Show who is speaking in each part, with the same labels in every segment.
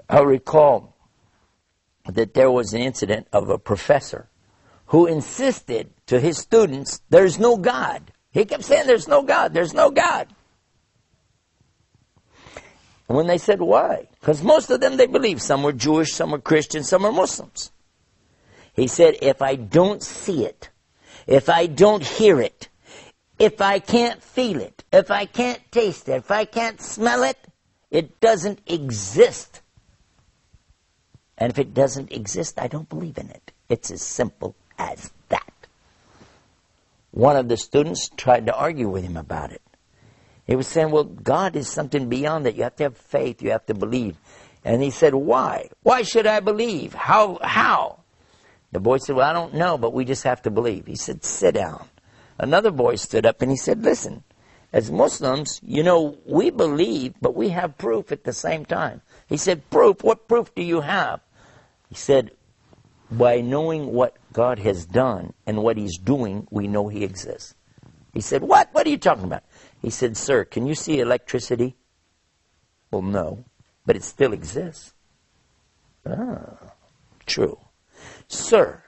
Speaker 1: I recall that there was an incident of a professor who insisted to his students, there's no God. He kept saying, there's no God, there's no God. And when they said, why? Because most of them, they believed. Some were Jewish, some were Christian, some were Muslims. He said, if I don't see it, if I don't hear it, if I can't feel it, if I can't taste it, if I can't smell it, it doesn't exist. And if it doesn't exist, I don't believe in it. It's as simple as that. One of the students tried to argue with him about it. He was saying, well, God is something beyond that. You have to have faith. You have to believe. And he said, why? Why should I believe? How? The boy said, well, I don't know, but we just have to believe. He said, sit down. Another boy stood up and he said, listen, as Muslims, we believe, but we have proof at the same time. He said, proof? What proof do you have? He said, by knowing what God has done and what He's doing, we know He exists. He said, what? What are you talking about? He said, sir, can you see electricity? Well, no, but it still exists. Ah, true. Sir,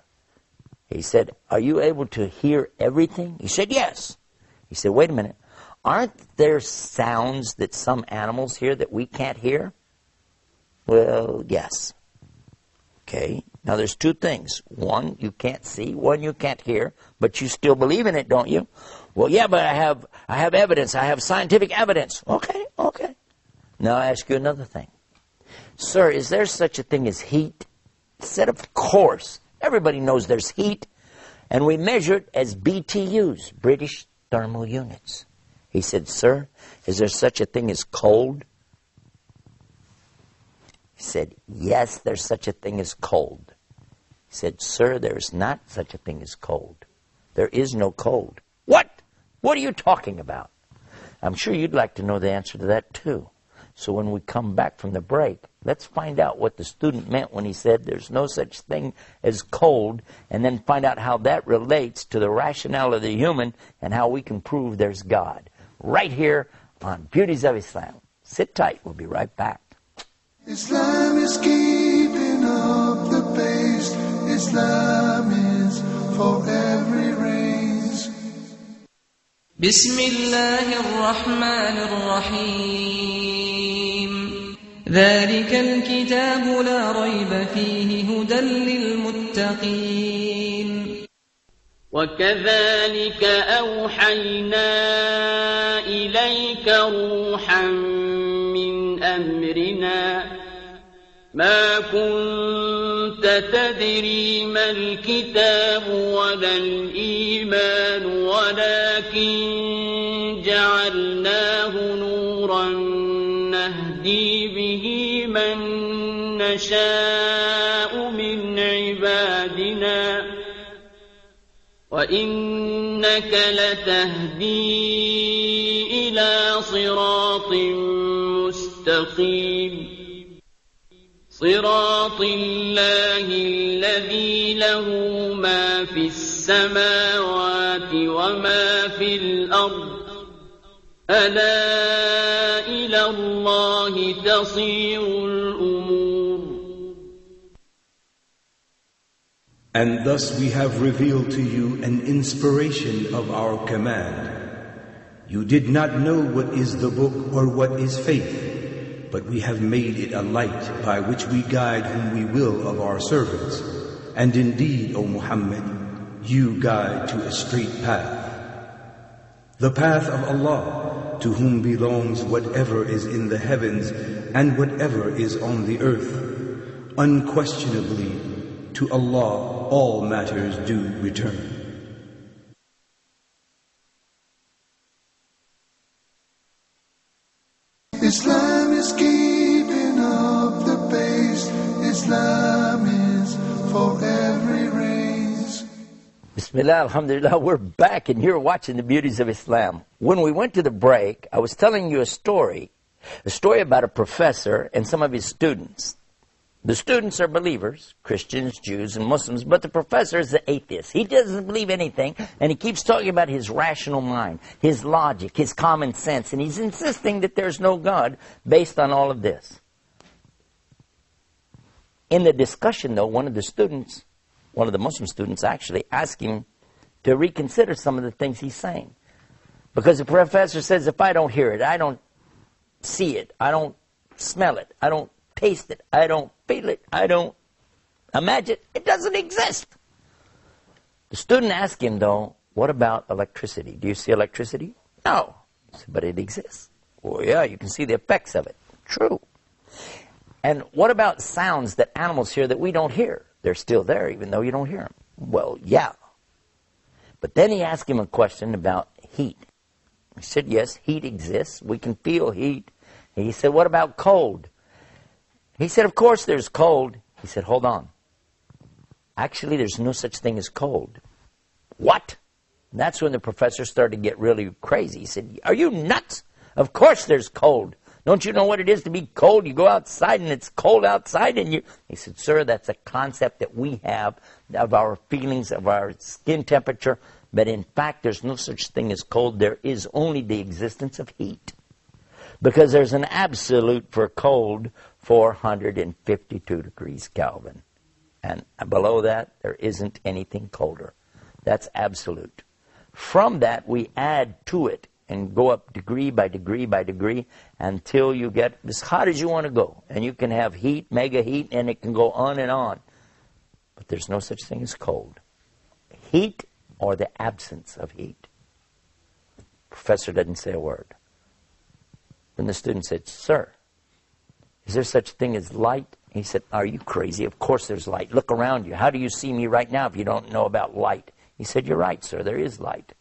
Speaker 1: he said, are you able to hear everything? He said, yes. He said, wait a minute. Aren't there sounds that some animals hear that we can't hear? Well, yes. Okay, now there's two things. One, you can't see. One, you can't hear. But you still believe in it, don't you? Well, yeah, but I have evidence. I have scientific evidence. Okay. Now I ask you another thing. Sir, is there such a thing as heat? He said, of course. Everybody knows there's heat. And we measure it as BTUs, British Thermal Units. He said, sir, is there such a thing as cold? He said, yes, there's such a thing as cold. He said, sir, there is not such a thing as cold. There is no cold. What? What are you talking about? I'm sure you'd like to know the answer to that too. So when we come back from the break, let's find out what the student meant when he said there's no such thing as cold, and then find out how that relates to the rationale of the human and how we can prove there's God. Right here on Beauties of Islam. Sit tight. We'll be right back.
Speaker 2: Islam is keeping up the pace. Islam is for every race.
Speaker 3: Bismillahir Rahmanir Rahim. ذلك الكتاب لا ريب فيه هدى للمتقين.
Speaker 4: وكذلك أوحينا إليك روحا من أمرنا ما كنت تدري ما الكتاب ولا الإيمان ولكن جعلناه نورا نهدي به من نشاء من عبادنا وإنك لتهدي إلى صراط مستقيم صراط الله الذي له ما في السماوات وما في الأرض ألا إلى الله تصير الأمور.
Speaker 5: And thus we have revealed to you an inspiration of our command. You did not know what is the book or what is faith, but we have made it a light by which we guide whom we will of our servants. And indeed, O Muhammad, you guide to a straight path. The path of Allah, to whom belongs whatever is in the heavens and whatever is on the earth. Unquestionably, to Allah all matters do return.
Speaker 2: Islam is keeping up the pace. Islam is for every race.
Speaker 1: Bismillah, alhamdulillah, we're back and you're watching the Beauties of Islam. When we went to the break, I was telling you a story about a professor and some of his students. The students are believers, Christians, Jews, and Muslims, but the professor is an atheist. He doesn't believe anything, and he keeps talking about his rational mind, his logic, his common sense, and he's insisting that there's no God based on all of this. In the discussion, though, one of the Muslim students actually asked him to reconsider some of the things he's saying. Because the professor says, if I don't hear it, I don't see it, I don't smell it, I don't taste it, I don't feel it, I don't imagine it, it doesn't exist. The student asked him, though, what about electricity? Do you see electricity? No. He said, but it exists. Well, yeah, you can see the effects of it. True. And what about sounds that animals hear that we don't hear? They're still there even though you don't hear them. Well, yeah. But then he asked him a question about heat. He said, yes, heat exists. We can feel heat. And he said, what about cold? He said, of course there's cold. He said, hold on. Actually, there's no such thing as cold. What? And that's when the professor started to get really crazy. He said, are you nuts? Of course there's cold. Don't you know what it is to be cold? You go outside and it's cold outside and you... He said, sir, that's a concept that we have of our feelings, of our skin temperature. But in fact, there's no such thing as cold. There is only the existence of heat. Because there's an absolute for cold, 452 degrees Kelvin. And below that, there isn't anything colder. That's absolute. From that, we add to it and go up degree by degree by degree until you get as hot as you want to go. And you can have heat, mega heat, and it can go on and on. But there's no such thing as cold. Heat or the absence of heat. Professor doesn't say a word. Then the student said, sir, is there such a thing as light? He said, are you crazy? Of course there's light. Look around you. How do you see me right now if you don't know about light? He said, you're right, sir. There is light.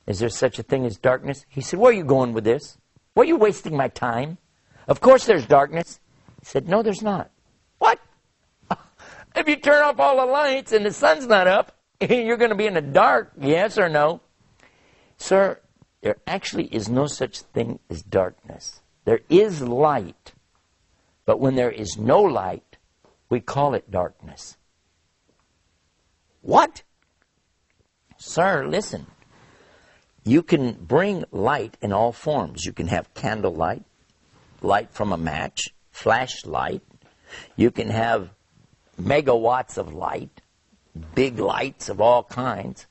Speaker 1: Is there such a thing as darkness? He said, where are you going with this? Why are you wasting my time? Of course there's darkness. He said, no, there's not. What? If you turn off all the lights and the sun's not up, you're going to be in the dark, yes or no? Sir, there actually is no such thing as darkness. There is light. But when there is no light, we call it darkness. What? Sir, listen. You can bring light in all forms. You can have candlelight, light from a match, flashlight. You can have megawatts of light, big lights of all kinds.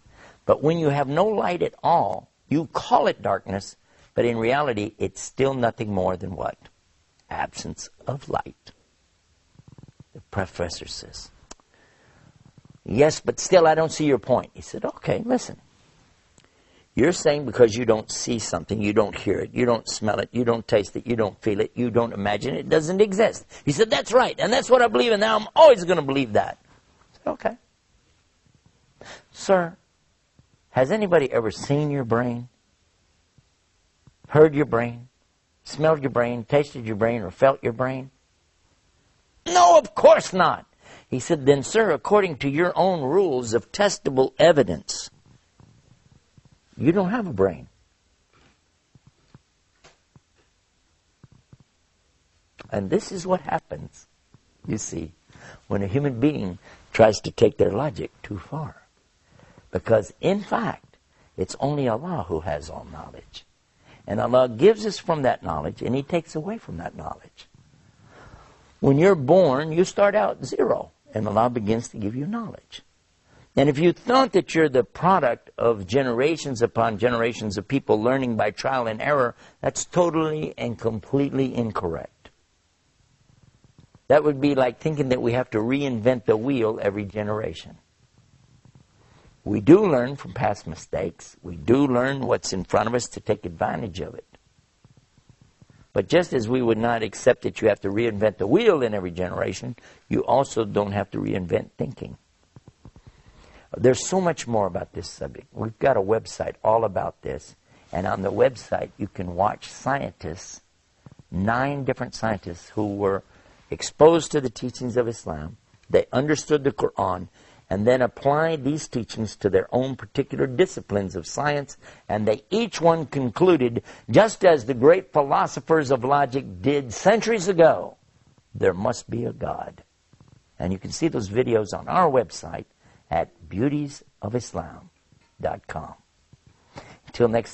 Speaker 1: But when you have no light at all, you call it darkness, but in reality, it's still nothing more than what? Absence of light. The professor says, yes, but still I don't see your point. He said, okay, listen. You're saying because you don't see something, you don't hear it, you don't smell it, you don't taste it, you don't feel it, you don't imagine it, it doesn't exist. He said, that's right, and that's what I believe, and now I'm always going to believe that. I said, okay. Sir, has anybody ever seen your brain? Heard your brain? Smelled your brain? Tasted your brain? Or felt your brain? No, of course not. He said, then, sir, according to your own rules of testable evidence, you don't have a brain. And this is what happens, you see, when a human being tries to take their logic too far. Because, in fact, it's only Allah who has all knowledge. And Allah gives us from that knowledge, and He takes away from that knowledge. When you're born, you start out zero, and Allah begins to give you knowledge. And if you thought that you're the product of generations upon generations of people learning by trial and error, that's totally and completely incorrect. That would be like thinking that we have to reinvent the wheel every generation. We do learn from past mistakes. We do learn what's in front of us to take advantage of it. But just as we would not accept that you have to reinvent the wheel in every generation, you also don't have to reinvent thinking. There's so much more about this subject. We've got a website all about this. And on the website, you can watch scientists, 9 different scientists who were exposed to the teachings of Islam. They understood the Quran and then applied these teachings to their own particular disciplines of science. And they each one concluded, just as the great philosophers of logic did centuries ago, there must be a God. And you can see those videos on our website at beautiesofislam.com. Until next